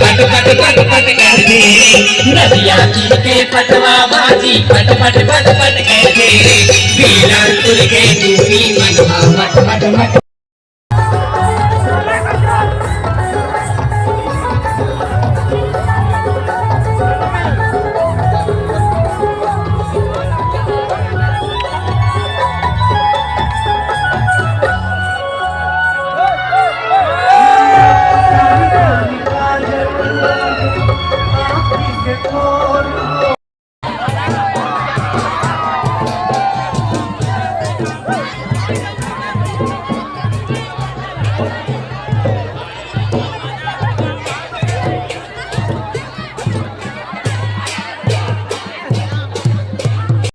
पट पट पट पट करते नदिया की के पटवा बाजी पट पट पट पट करते वीरानपुर के दूरी मनवा मट मट मट Oh